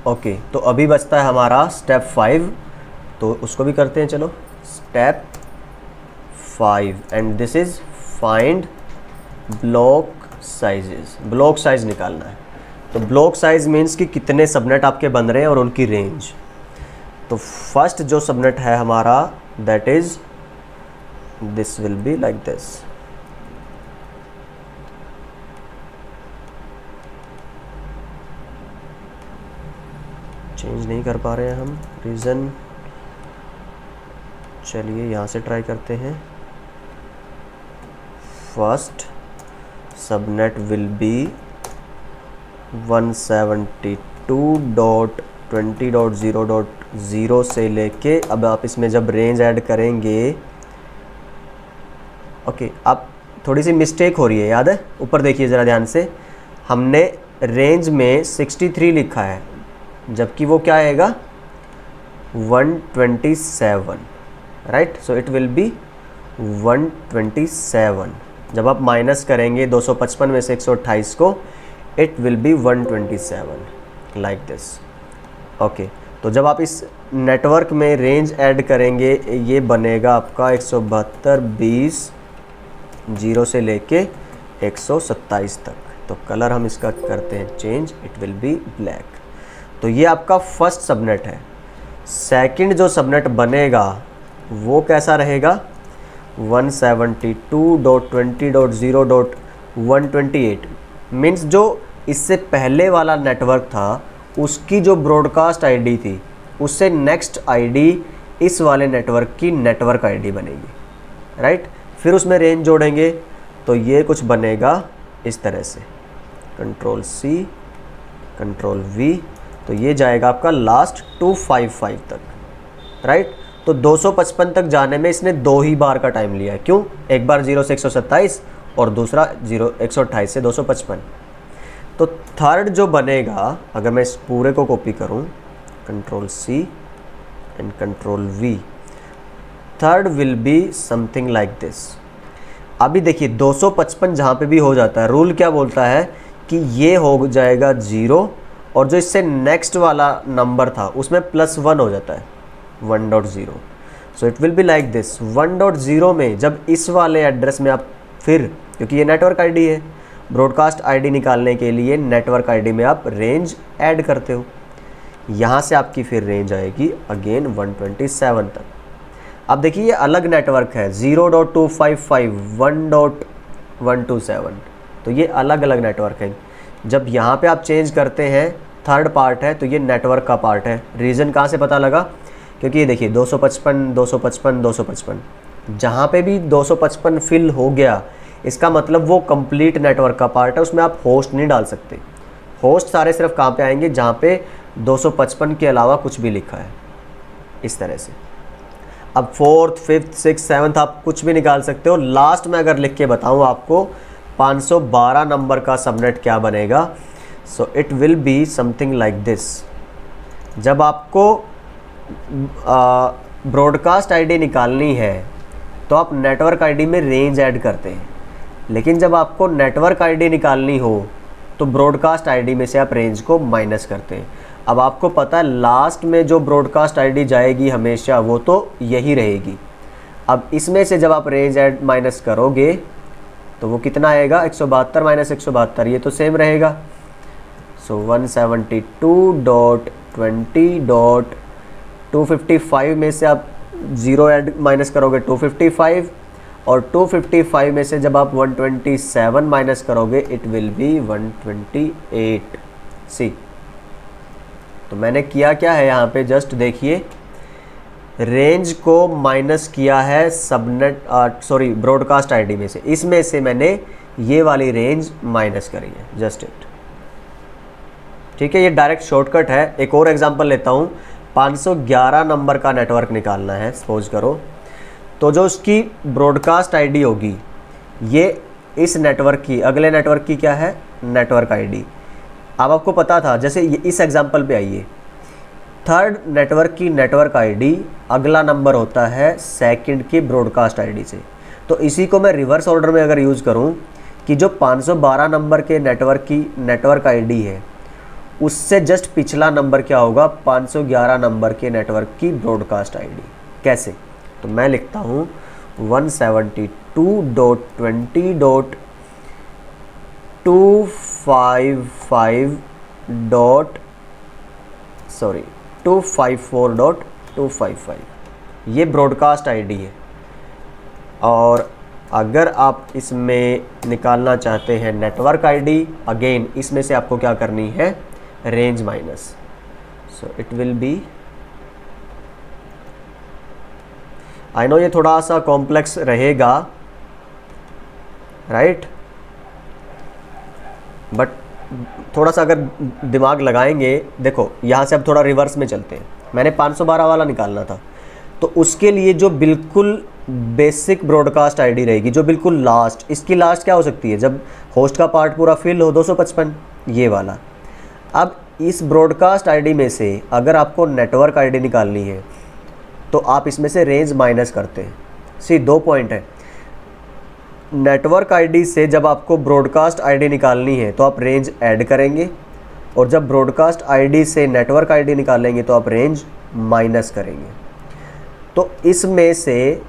Okay, तो अभी बचता है हमारा स्टेप 5, तो उसको भी करते हैं। चलो step 5 and this is find block sizes. Block size निकालना है। तो ब्लॉक साइज मीन्स कि कितने सबनेट आपके बन रहे हैं और उनकी रेंज। तो फर्स्ट जो सबनेट है हमारा that is this will be like this. Change नहीं कर पा रहे हैं हम, रीज़न। चलिए यहाँ से ट्राई करते हैं। फर्स्ट सबनेट विल बी 172.20.0.0 से लेके, अब आप इसमें जब रेंज ऐड करेंगे, ओके, अब थोड़ी सी मिस्टेक हो रही है, याद है? ऊपर देखिए ज़रा ध्यान से, हमने रेंज में 63 लिखा है, जबकि वो क्या आएगा 127, right? So it will B 127। जब आप माइनस करेंगे 255 में से 128 को, it will B 127 like this. Okay, तो जब आप इस नेटवर्क में रेंज ऐड करेंगे, ये बनेगा आपका 172.20 0 से लेके 127 तक। तो कलर हम इसका करते हैं change, it will B black. तो ये आपका फर्स्ट सबनेट है। सेकंड जो सबनेट बनेगा वो कैसा रहेगा 172.20.0.128 मीन्स जो इससे पहले वाला नेटवर्क था उसकी जो ब्रॉडकास्ट आईडी थी उससे नेक्स्ट आईडी इस वाले नेटवर्क की नेटवर्क आईडी बनेगी, राइट? फिर उसमें रेंज जोड़ेंगे तो ये कुछ बनेगा इस तरह से, कंट्रोल C कंट्रोल V, तो ये जाएगा आपका लास्ट 255 तक, राइट? तो 255 तक जाने में इसने 2 ही बार का टाइम लिया है। क्यों? एक बार 0 से 127 और दूसरा 128 से 255। तो थर्ड जो बनेगा, अगर मैं इस पूरे को कॉपी करूं, control C and control V, third will be something like this. अभी देखिए 255 जहाँ पे भी हो जाता है, रूल क्या बोलता है कि ये हो जाएगा 0 और जो इससे नेक्स्ट वाला नंबर था उसमें +1 हो जाता है 1.0। So it will be like this. 1.0 में जब इस वाले एड्रेस में आप फिर, क्योंकि ये नेटवर्क आईडी है, ब्रॉडकास्ट आईडी निकालने के लिए नेटवर्क आईडी में आप रेंज ऐड करते हो, यहाँ से आपकी फिर रेंज आएगी अगेन 127 तक। अब देखिए ये अलग नेटवर्क है, 0.255 1.127, तो ये अलग अलग नेटवर्क है। जब यहाँ पे आप चेंज करते हैं, थर्ड पार्ट है, तो ये नेटवर्क का पार्ट है। रीज़न कहाँ से पता लगा? क्योंकि ये देखिए 255 255 255, जहाँ पे भी 255 फिल हो गया इसका मतलब वो कंप्लीट नेटवर्क का पार्ट है, उसमें आप होस्ट नहीं डाल सकते। होस्ट सारे सिर्फ कहाँ पे आएंगे? जहाँ पे 255 के अलावा कुछ भी लिखा है, इस तरह से। अब 4th 5th 6th 7th आप कुछ भी निकाल सकते हो। लास्ट में अगर लिख के बताऊँ आपको 512 नंबर का सबनेट क्या बनेगा, so it will be something like this. जब आपको ब्रॉडकास्ट आईडी निकालनी है तो आप नेटवर्क आईडी में रेंज ऐड करते हैं, लेकिन जब आपको नेटवर्क आईडी निकालनी हो तो ब्रॉडकास्ट आईडी में से आप रेंज को माइनस करते हैं। अब आपको पता है लास्ट में जो ब्रॉडकास्ट आईडी जाएगी हमेशा वो तो यही रहेगी। अब इसमें से जब आप रेंज ऐड माइनस करोगे तो वो कितना आएगा 172 माइनस 172, ये तो सेम रहेगा। सो 172.20.255 में से आप 0 ऐड माइनस करोगे 255, और 255 में से जब आप 127 माइनस करोगे इट विल बी 128। सी, तो मैंने किया क्या है यहाँ पे, जस्ट देखिए, रेंज को माइनस किया है सबनेट ब्रॉडकास्ट आईडी में से, इसमें से मैंने ये वाली रेंज माइनस करी है, जस्ट इट। ठीक है, ये डायरेक्ट शॉर्टकट है। एक और एग्जांपल लेता हूँ। 511 नंबर का नेटवर्क निकालना है सपोज करो, तो जो उसकी ब्रॉडकास्ट आईडी होगी ये इस नेटवर्क की, अगले नेटवर्क की क्या है, नेटवर्क आईडी। अब आपको पता था, जैसे इस एग्जांपल पे आइए, थर्ड नेटवर्क की नेटवर्क आईडी अगला नंबर होता है सेकंड की ब्रॉडकास्ट आईडी से। तो इसी को मैं रिवर्स ऑर्डर में अगर यूज़ करूं कि जो 512 नंबर के नेटवर्क की नेटवर्क आईडी है उससे जस्ट पिछला नंबर क्या होगा, 511 नंबर के नेटवर्क की ब्रॉडकास्ट आईडी। कैसे, तो मैं लिखता हूँ 172.20.254.255 ये ब्रॉडकास्ट आईडी है। और अगर आप इसमें निकालना चाहते हैं नेटवर्क आईडी, अगेन इसमें से आपको क्या करनी है, range minus. So it will B, I know ये थोड़ा सा कॉम्प्लेक्स रहेगा, राइट, बट थोड़ा सा अगर दिमाग लगाएंगे, देखो यहाँ से अब थोड़ा रिवर्स में चलते हैं। मैंने 512 वाला निकालना था, तो उसके लिए जो बिल्कुल बेसिक ब्रॉडकास्ट आईडी रहेगी, जो बिल्कुल लास्ट, इसकी लास्ट क्या हो सकती है, जब होस्ट का पार्ट पूरा फिल हो, 255, ये वाला। अब इस ब्रॉडकास्ट आईडी में से अगर आपको नेटवर्क आईडी निकालनी है तो आप इसमें से रेंज माइनस करते हैं। सी, 2 पॉइंट है। नेटवर्क आईडी से जब आपको ब्रॉडकास्ट आईडी निकालनी है तो आप रेंज ऐड करेंगे, और जब ब्रॉडकास्ट आईडी से नेटवर्क आईडी निकालेंगे तो आप रेंज माइनस करेंगे। तो इसमें से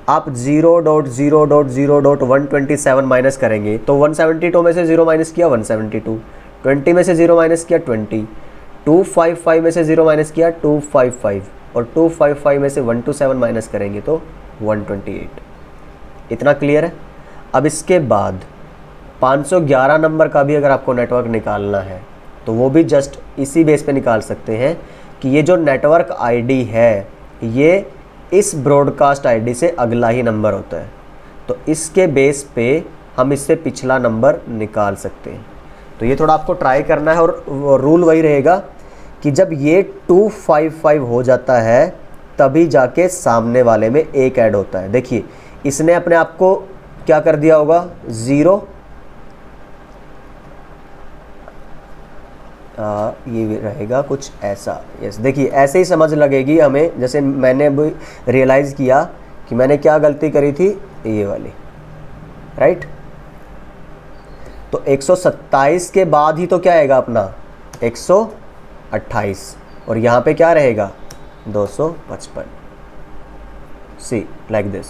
आप 0.0.0.127 माइनस करेंगे तो 172 में से 0 माइनस किया 172, 20 में से 0 माइनस किया 20, 255 में से 0 माइनस किया 255, और 255 में से 127 माइनस करेंगे तो 128। इतना क्लियर है। अब इसके बाद 511 नंबर का भी अगर आपको नेटवर्क निकालना है तो वो भी जस्ट इसी बेस पे निकाल सकते हैं कि ये जो नेटवर्क आईडी है ये इस ब्रॉडकास्ट आईडी से अगला ही नंबर होता है, तो इसके बेस पे हम इससे पिछला नंबर निकाल सकते हैं। तो ये थोड़ा आपको ट्राई करना है, और रूल वही रहेगा कि जब ये 255 हो जाता है तभी जाके सामने वाले में 1 ऐड होता है। देखिए इसने अपने आप को क्या कर दिया होगा, 0, ये रहेगा कुछ ऐसा। यस, देखिए ऐसे ही समझ लगेगी हमें, जैसे मैंने अभी रियलाइज़ किया कि मैंने क्या गलती करी थी, ये वाली, राइट। तो 127 के बाद ही तो क्या आएगा अपना 128, और यहाँ पे क्या रहेगा 255। सी, लाइक दिस।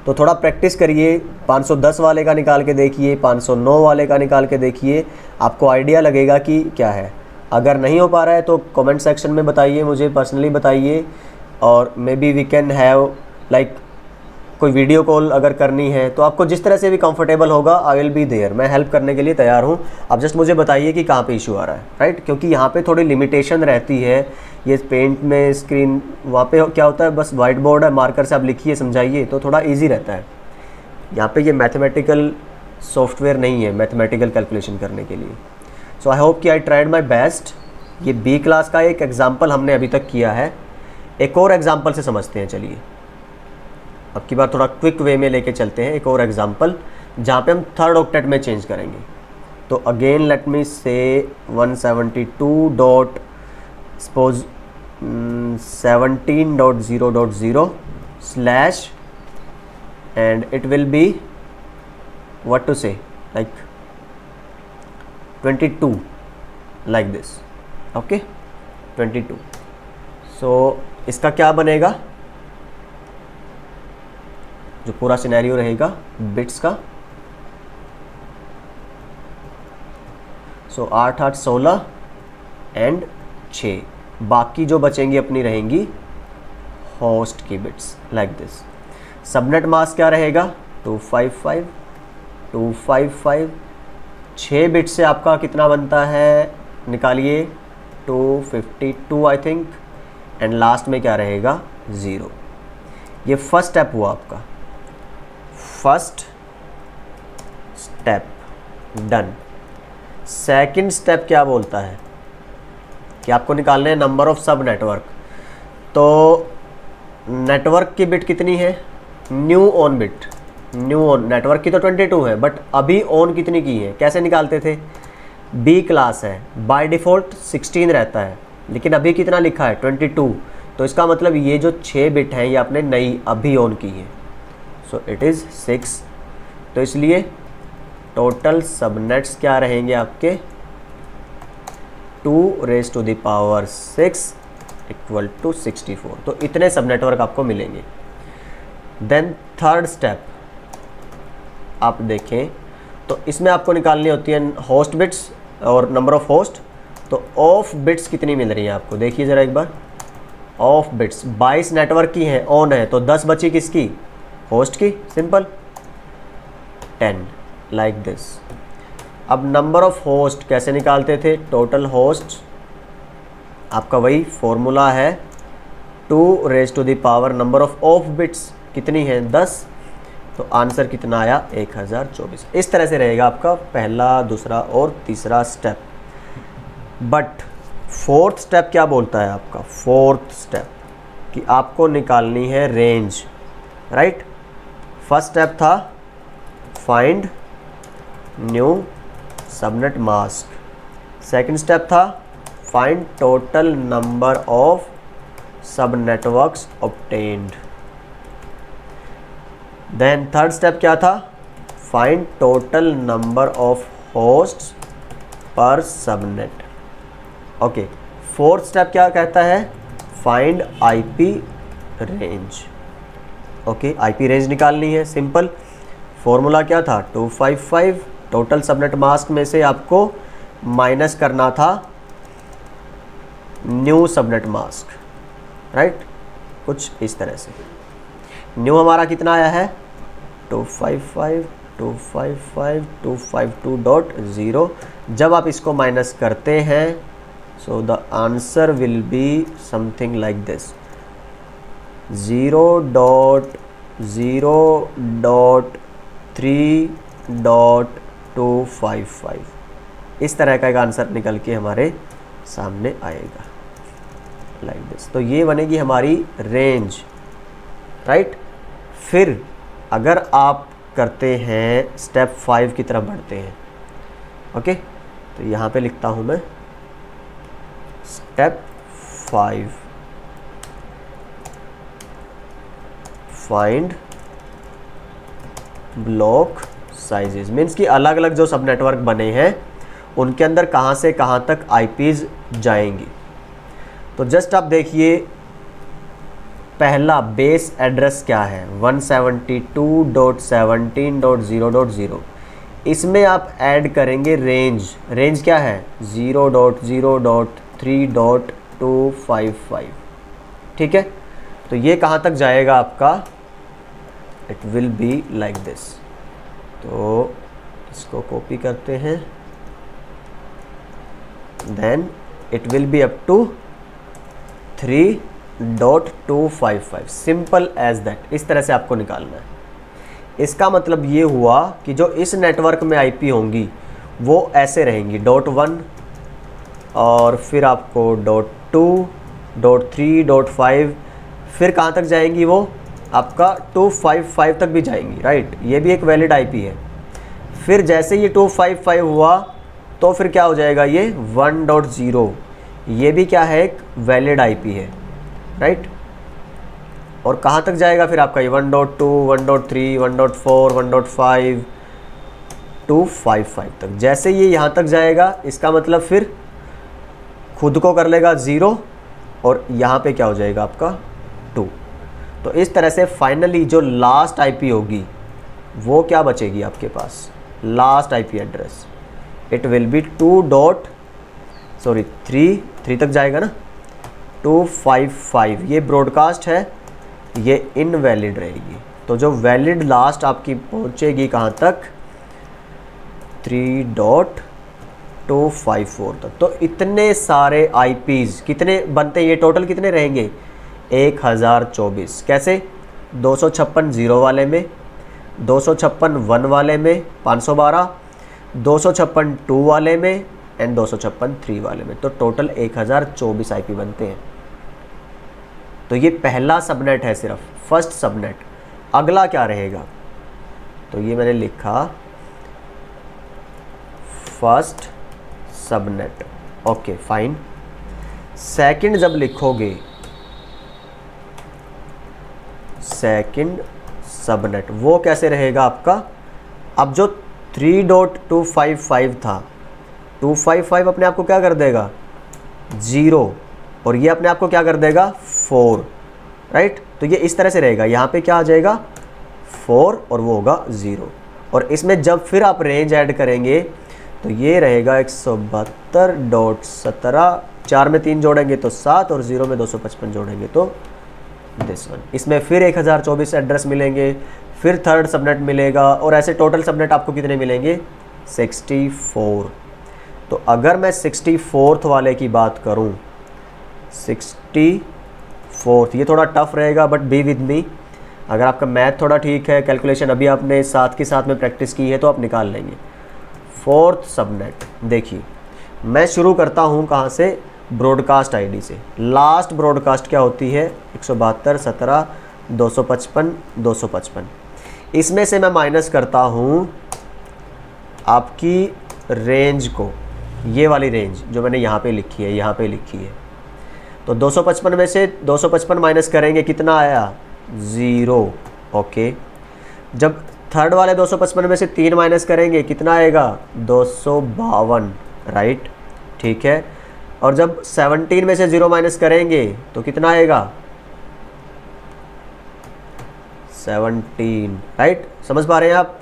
तो थोड़ा प्रैक्टिस करिए, 510 वाले का निकाल के देखिए, 509 वाले का निकाल के देखिए, आपको आइडिया लगेगा कि क्या है। अगर नहीं हो पा रहा है तो कमेंट सेक्शन में बताइए, मुझे पर्सनली बताइए, और maybe we can have like कोई वीडियो कॉल अगर करनी है तो आपको जिस तरह से भी कंफर्टेबल होगा, आई विल बी देयर, मैं हेल्प करने के लिए तैयार हूँ। आप जस्ट मुझे बताइए कि कहाँ पे इशू आ रहा है, राइट, क्योंकि यहाँ पे थोड़ी लिमिटेशन रहती है। ये पेंट में स्क्रीन, वहाँ पे क्या होता है, बस वाइट बोर्ड है, मार्कर से आप लिखिए समझाइए तो थोड़ा ईजी रहता है। यहाँ पे ये मैथमेटिकल सॉफ्टवेयर नहीं है मैथमेटिकल कैलकुलेशन करने के लिए। सो आई होप कि आई ट्राइड माई बेस्ट। ये बी क्लास का एक एग्जाम्पल हमने अभी तक किया है, एक और एग्जाम्पल से समझते हैं। चलिए अब की बार थोड़ा क्विक वे में लेके चलते हैं, एक और एग्जाम्पल जहाँ पे हम 3rd ऑक्टेट में चेंज करेंगे। तो अगेन लेट मी से 172 dot suppose 17.0.0 slash, and it will be what to say, like 22, like this, okay, 22. so इसका क्या बनेगा, जो पूरा सिनेरियो रहेगा बिट्स का, सो 8 8 16 एंड 6, बाकी जो बचेंगी अपनी रहेंगी होस्ट की bits, like this. Subnet mask क्या रहेगा 255 255, 6 बिट से आपका कितना बनता है निकालिए 252 आई थिंक, एंड लास्ट में क्या रहेगा 0। ये फर्स्ट स्टेप हुआ आपका, first step done. Second step क्या बोलता है कि आपको निकालने हैं नंबर ऑफ सब नेटवर्क। तो नेटवर्क की बिट कितनी है, new on bit, new on network की तो 22 है, बट अभी ऑन कितनी की है, कैसे निकालते थे, बी क्लास है, बाय डिफ़ॉल्ट 16 रहता है, लेकिन अभी कितना लिखा है 22, तो इसका मतलब ये जो 6 बिट हैं ये आपने नई अभी ऑन की है, सो इट इज़ 6। तो इसलिए टोटल सबनेट्स क्या रहेंगे आपके 2⁶ इक्वल टू 64। तो इतने सब नेटवर्क आपको मिलेंगे। देन थर्ड स्टेप आप देखें तो इसमें आपको निकालनी होती है होस्ट बिट्स और नंबर ऑफ होस्ट। तो ऑफ बिट्स कितनी मिल रही है आपको, देखिए ज़रा एक बार। ऑफ बिट्स 22 नेटवर्क की है, ऑन है, तो 10 बची किसकी, होस्ट की, सिंपल 10 लाइक दिस। अब नंबर ऑफ होस्ट कैसे निकालते थे, टोटल होस्ट आपका वही फॉर्मूला है 2⁻, नंबर ऑफ बिट्स कितनी है 10, तो आंसर कितना आया 1024। इस तरह से रहेगा आपका पहला, दूसरा और तीसरा स्टेप। बट फोर्थ स्टेप क्या बोलता है आपका, फोर्थ स्टेप कि आपको निकालनी है रेंज, राइट। फर्स्ट स्टेप था find new subnet mask, second step था find total number of subnetworks obtained, then third step क्या था, find total number of hosts per subnet. Okay, fourth step क्या कहता है, find IP range. Okay, IP range निकालनी है, simple formula क्या था 255, टोटल सबनेट मास्क में से आपको माइनस करना था न्यू सबनेट मास्क, राइट। कुछ इस तरह से न्यू हमारा कितना आया है 255.252.0। जब आप इसको माइनस करते हैं so the answer will be something like this 0.0.3.255। इस तरह का एक आंसर निकल के हमारे सामने आएगा लाइक दिस। तो ये बनेगी हमारी रेंज, राइट। फिर अगर आप करते हैं स्टेप 5 की तरफ बढ़ते हैं, ओके, तो यहाँ पे लिखता हूँ मैं step 5, find block sizes, means कि अलग अलग जो सब नेटवर्क बने हैं उनके अंदर कहाँ से कहाँ तक आईपीज जाएंगी। तो जस्ट आप देखिए पहला बेस एड्रेस क्या है 172.17.0.0, इसमें आप ऐड करेंगे रेंज, रेंज क्या है 0.0.3.255, ठीक है। तो ये कहाँ तक जाएगा आपका, it will be like this. तो इसको कॉपी करते हैं, then it will be up to 3.255, simple as that. इस तरह से आपको निकालना है। इसका मतलब ये हुआ कि जो इस नेटवर्क में आईपी होंगी वो ऐसे रहेंगी .1 और फिर आपको .2, .3, .5, फिर कहाँ तक जाएंगी वो आपका 255 तक भी जाएंगी, राइट। ये भी एक वैलिड आईपी है। फिर जैसे ये 255 हुआ तो फिर क्या हो जाएगा ये 1.0, ये भी क्या है एक वैलिड आईपी है, राइट। और कहाँ तक जाएगा फिर आपका ये 1.2, 1.3, 1.4, 1.5, 255 तक। जैसे ये यहाँ तक जाएगा इसका मतलब फिर खुद को कर लेगा 0 और यहाँ पे क्या हो जाएगा आपका 2। तो इस तरह से फाइनली जो लास्ट आईपी होगी वो क्या बचेगी आपके पास, last IP address, it will be 3 तक जाएगा ना 255। ये ब्रॉडकास्ट है, ये इनवैलिड रहेगी। तो जो वैलिड लास्ट आपकी पहुंचेगी कहाँ तक 3.254 तक। तो इतने सारे आईपीज कितने बनते हैं, ये टोटल कितने रहेंगे 1024। कैसे 256 0 वाले में, 256 1 वाले में 512, 256 2 वाले में एंड 256 3 वाले में। तो टोटल 1024 आईपी बनते हैं। तो ये पहला सबनेट है, सिर्फ फर्स्ट सबनेट। अगला क्या रहेगा, तो ये मैंने लिखा first subnet, okay fine. Second जब लिखोगे सेकंड सबनेट, वो कैसे रहेगा आपका। अब जो 3.255 था, 255 अपने आप को क्या कर देगा 0 और ये अपने आप को क्या कर देगा 4, राइट। तो ये इस तरह से रहेगा, यहाँ पे क्या आ जाएगा 4 और वो होगा 0। और इसमें जब फिर आप रेंज ऐड करेंगे तो ये रहेगा 172.17, 4 में 3 जोड़ेंगे तो 7 और 0 में 255 जोड़ेंगे तो दिस वन। इसमें फिर 1024 एड्रेस मिलेंगे, फिर थर्ड सबनेट मिलेगा और ऐसे टोटल सबनेट आपको कितने मिलेंगे 64। तो अगर मैं 64th वाले की बात करूं, 64th, ये थोड़ा टफ रहेगा बट बी विद मी। अगर आपका मैथ थोड़ा ठीक है, कैलकुलेशन अभी आपने साथ के साथ में प्रैक्टिस की है तो आप निकाल लेंगे। 4th सबनेट देखिए, मैं शुरू करता हूं कहां से, ब्रॉडकास्ट आईडी से। लास्ट ब्रॉडकास्ट क्या होती है 172.17.255। इसमें से मैं माइनस करता हूं आपकी रेंज को, ये वाली रेंज जो मैंने यहाँ पे लिखी है, यहाँ पे लिखी है। तो 255 में से 255 माइनस करेंगे, कितना आया 0, ओके। जब थर्ड वाले 255 में से 3 माइनस करेंगे, कितना आएगा 252, राइट, ठीक है। और जब 17 में से 0 माइनस करेंगे तो कितना आएगा 17, राइट, समझ पा रहे हैं आप।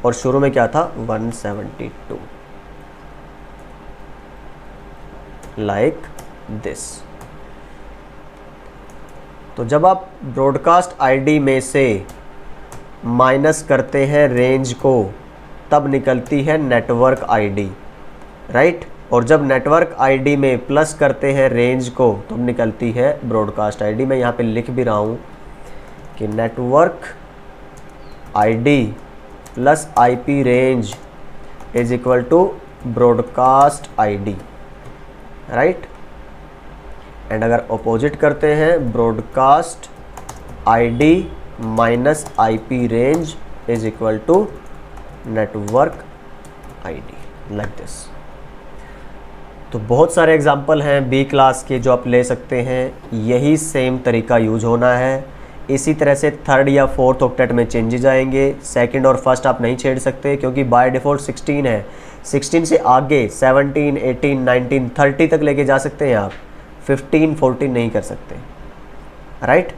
और शुरू में क्या था 172, लाइक दिस। तो जब आप ब्रॉडकास्ट आईडी में से माइनस करते हैं रेंज को तब निकलती है नेटवर्क आईडी, राइट। और जब नेटवर्क आईडी में प्लस करते हैं रेंज को तब निकलती है ब्रॉडकास्ट आईडी। मैं यहाँ पे लिख भी रहा हूँ कि network ID plus IP range is equal to broadcast ID, right. And अगर अपोजिट करते हैं, broadcast ID minus IP range is equal to network ID, like this. तो बहुत सारे एग्जाम्पल हैं बी क्लास के जो आप ले सकते हैं, यही सेम तरीका यूज होना है। इसी तरह से थर्ड या फोर्थ ऑक्टेट में चेंजेस आएंगे। सेकंड और फर्स्ट आप नहीं छेड़ सकते क्योंकि बाय डिफ़ॉल्ट 16 है। 16 से आगे 17, 18, 19, 30 तक लेके जा सकते हैं आप, 15, 14 नहीं कर सकते, राइट।